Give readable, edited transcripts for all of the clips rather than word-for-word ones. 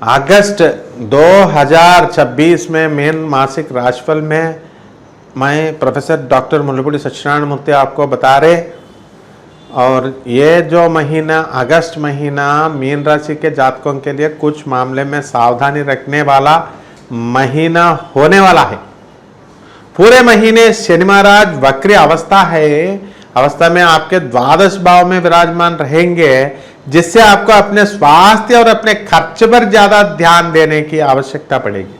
अगस्त 2026 में मीन मासिक राशिफल में मैं प्रोफेसर डॉक्टर मुल्लपूडी सत्यनारायण मूर्ति आपको बता रहे। और ये जो महीना अगस्त महीना मीन राशि के जातकों के लिए कुछ मामले में सावधानी रखने वाला महीना होने वाला है। पूरे महीने शनि महाराज वक्री अवस्था में आपके द्वादश भाव में विराजमान रहेंगे, जिससे आपको अपने स्वास्थ्य और अपने खर्च पर ज्यादा ध्यान देने की आवश्यकता पड़ेगी।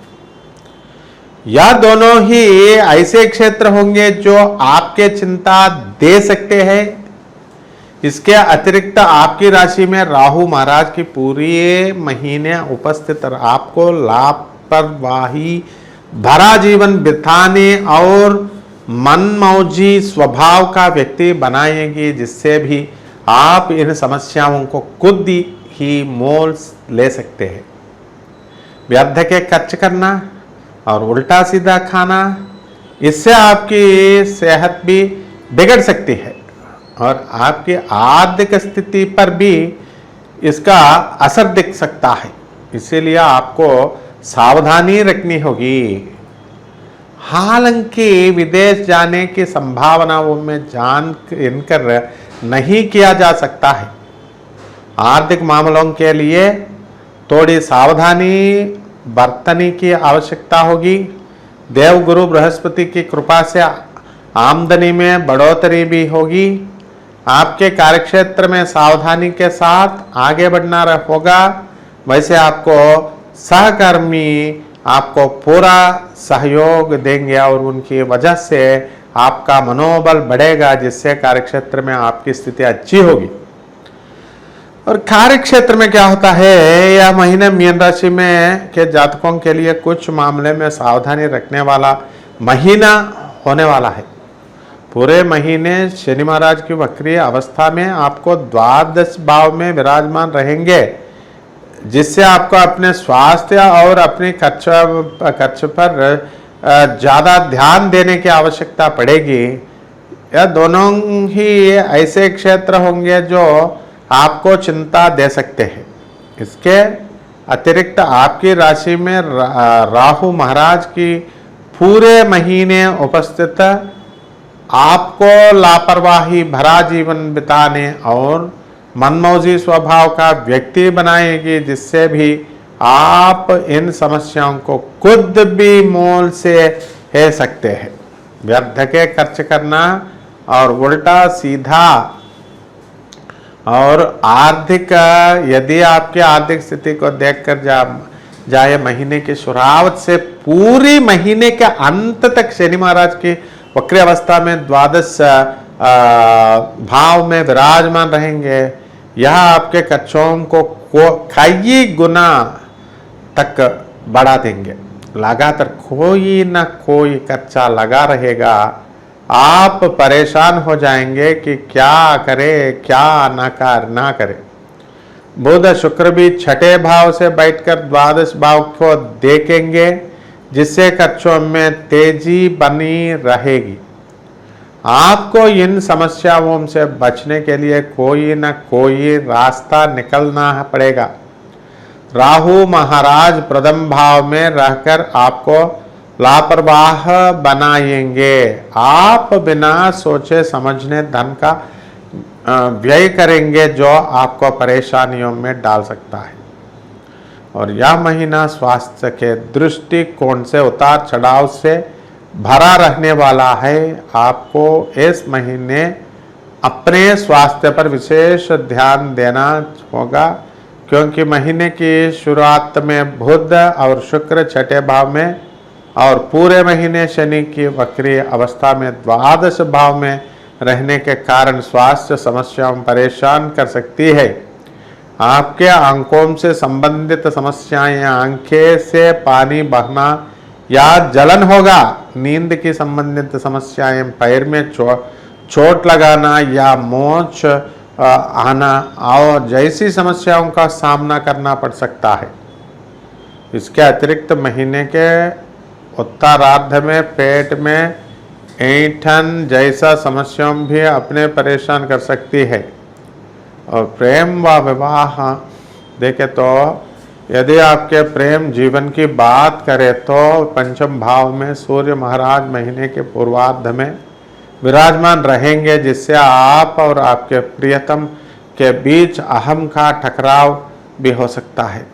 यह दोनों ही ऐसे क्षेत्र होंगे जो आपके चिंता दे सकते हैं। इसके अतिरिक्त आपकी राशि में राहु महाराज की पूरी महीने उपस्थित आपको लापरवाही भरा जीवन बिताने और मनमौजी स्वभाव का व्यक्ति बनाएगी, जिससे भी आप इन समस्याओं को खुद ही मोल ले सकते हैं। व्यर्थ के खर्च करना और उल्टा सीधा खाना, इससे आपकी सेहत भी बिगड़ सकती है और आपकी आर्थिक स्थिति पर भी इसका असर दिख सकता है। इसीलिए आपको सावधानी रखनी होगी। हालांकि विदेश जाने की संभावनाओं में जान इनकर नहीं किया जा सकता है। आर्थिक मामलों के लिए थोड़ी सावधानी बरतने की आवश्यकता होगी। देवगुरु बृहस्पति की कृपा से आमदनी में बढ़ोतरी भी होगी। आपके कार्यक्षेत्र में सावधानी के साथ आगे बढ़ना होगा। वैसे आपको सहकर्मी आपको पूरा सहयोग देंगे और उनकी वजह से आपका मनोबल बढ़ेगा, जिससे कार्यक्षेत्र में आपकी स्थिति अच्छी होगी। और कार्यक्षेत्र में क्या होता है, यह महीने मीन राशि में के जातकों के लिए कुछ मामले में सावधानी रखने वाला महीना होने वाला है। पूरे महीने शनि महाराज की वक्री अवस्था में आपको द्वादश भाव में विराजमान रहेंगे, जिससे आपको अपने स्वास्थ्य और अपने खर्च पर ज़्यादा ध्यान देने की आवश्यकता पड़ेगी। यह दोनों ही ऐसे क्षेत्र होंगे जो आपको चिंता दे सकते हैं। इसके अतिरिक्त आपकी राशि में राहु महाराज की पूरे महीने उपस्थित आपको लापरवाही भरा जीवन बिताने और मनमौजी स्वभाव का व्यक्ति बनाएगी, जिससे भी आप इन समस्याओं को खुद भी मोल से ले सकते हैं। व्यर्थ के खर्च करना और उल्टा सीधा और आर्थिक, यदि आपकी आर्थिक स्थिति को देखकर जाए महीने की शुरुआत से पूरी महीने के अंत तक शनि महाराज की वक्री अवस्था में द्वादश भाव में विराजमान रहेंगे। यह आपके खर्चों को कई गुना तक बढ़ा देंगे। लगातार कोई ना कोई खर्चा लगा रहेगा। आप परेशान हो जाएंगे कि क्या करें क्या ना करें। बुध शुक्र भी छठे भाव से बैठकर द्वादश भाव को देखेंगे, जिससे खर्चों में तेजी बनी रहेगी। आपको इन समस्याओं से बचने के लिए कोई ना कोई रास्ता निकलना पड़ेगा। राहु महाराज प्रथम भाव में रहकर आपको लापरवाह बनाएंगे। आप बिना सोचे समझने धन का व्यय करेंगे, जो आपको परेशानियों में डाल सकता है। और यह महीना स्वास्थ्य के दृष्टिकोण से उतार चढ़ाव से भरा रहने वाला है। आपको इस महीने अपने स्वास्थ्य पर विशेष ध्यान देना होगा, क्योंकि महीने की शुरुआत में बुध और शुक्र छठे भाव में और पूरे महीने शनि की वक्री अवस्था में द्वादश भाव में रहने के कारण स्वास्थ्य समस्याओं परेशान कर सकती है। आपके आंखों से संबंधित समस्याएं, आंखें से पानी बहना या जलन होगा, नींद की संबंधित समस्याएं, पैर में चोट लगाना या मोच आना और जैसी समस्याओं का सामना करना पड़ सकता है। इसके अतिरिक्त महीने के उत्तरार्ध में पेट में ऐंठन जैसा समस्याएं भी अपने परेशान कर सकती है। और प्रेम व विवाह देखे तो यदि आपके प्रेम जीवन की बात करें तो पंचम भाव में सूर्य महाराज महीने के पूर्वार्ध में विराजमान रहेंगे, जिससे आप और आपके प्रियतम के बीच अहम का टकराव भी हो सकता है।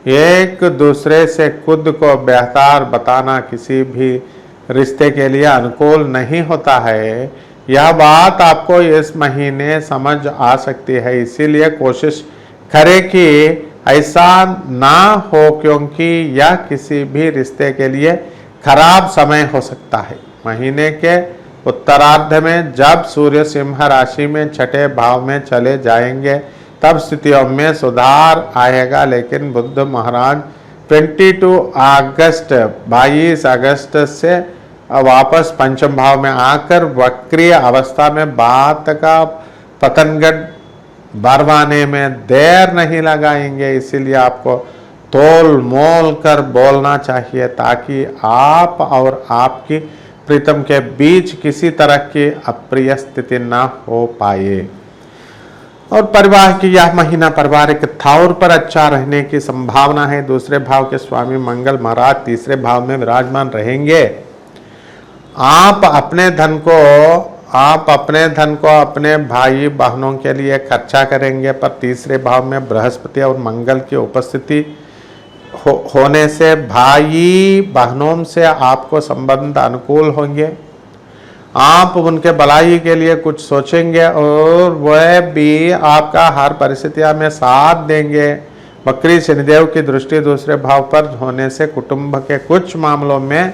एक दूसरे से खुद को बेहतर बताना किसी भी रिश्ते के लिए अनुकूल नहीं होता है। यह बात आपको इस महीने समझ आ सकती है, इसीलिए कोशिश करें कि ऐसा ना हो, क्योंकि यह किसी भी रिश्ते के लिए खराब समय हो सकता है। महीने के उत्तरार्ध में जब सूर्य सिंह राशि में छठे भाव में चले जाएंगे तब स्थितियों में सुधार आएगा, लेकिन बुध महाराज 22 अगस्त से वापस पंचम भाव में आकर वक्रीय अवस्था में बात का पतंगड़ बरवाने में देर नहीं लगाएंगे। इसीलिए आपको तोल मोल कर बोलना चाहिए ताकि आप और आपकी प्रीतम के बीच किसी तरह की अप्रिय स्थिति ना हो पाए। और परिवार की यह महीना पारिवारिक तौर पर अच्छा रहने की संभावना है। दूसरे भाव के स्वामी मंगल महाराज तीसरे भाव में विराजमान रहेंगे। आप अपने धन को अपने भाई बहनों के लिए खर्चा करेंगे, पर तीसरे भाव में बृहस्पति और मंगल की उपस्थिति होने से भाई बहनों से आपको संबंध अनुकूल होंगे। आप उनके भलाई के लिए कुछ सोचेंगे और वह भी आपका हर परिस्थितियों में साथ देंगे। वक्री शनिदेव की दृष्टि दूसरे भाव पर होने से कुटुंब के कुछ मामलों में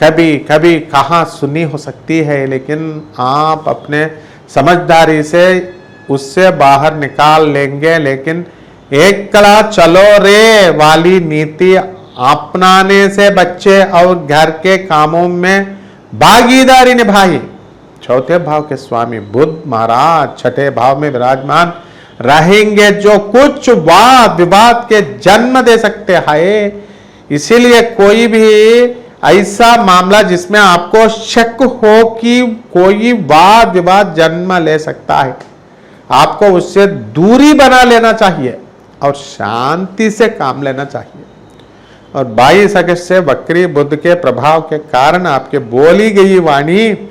कभी कभी कहाँ सुनी हो सकती है, लेकिन आप अपने समझदारी से उससे बाहर निकाल लेंगे। लेकिन एक कला चलो रे वाली नीति अपनाने से बच्चे और घर के कामों में भागीदारी निभाई। चौथे भाव के स्वामी बुध महाराज छठे भाव में विराजमान रहेंगे, जो कुछ वाद विवाद के जन्म दे सकते हैं। इसीलिए कोई भी ऐसा मामला जिसमें आपको शक हो कि कोई वाद विवाद जन्म ले सकता है, आपको उससे दूरी बना लेना चाहिए और शांति से काम लेना चाहिए। और 22 अगस्त से वक्री बुध के प्रभाव के कारण आपके बोली गई वाणी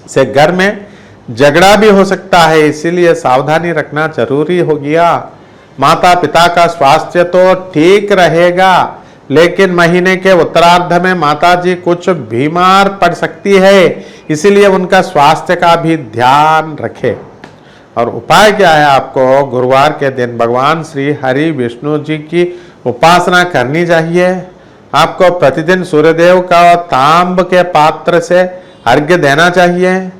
से घर में झगड़ा भी हो सकता है, इसीलिए सावधानी रखना जरूरी हो गया। माता पिता का स्वास्थ्य तो ठीक रहेगा, लेकिन महीने के उत्तरार्ध में माता जी कुछ बीमार पड़ सकती है, इसीलिए उनका स्वास्थ्य का भी ध्यान रखें। और उपाय क्या है? आपको गुरुवार के दिन भगवान श्री हरि विष्णु जी की उपासना करनी चाहिए। आपको प्रतिदिन सूर्यदेव का तांब के पात्र से अर्घ्य देना चाहिए।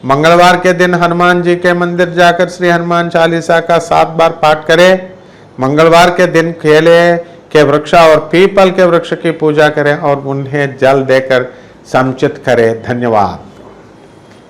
मंगलवार के दिन हनुमान जी के मंदिर जाकर श्री हनुमान चालीसा का 7 बार पाठ करें। मंगलवार के दिन केले के वृक्ष और पीपल के वृक्ष की पूजा करें और उन्हें जल देकर संचित करें। धन्यवाद।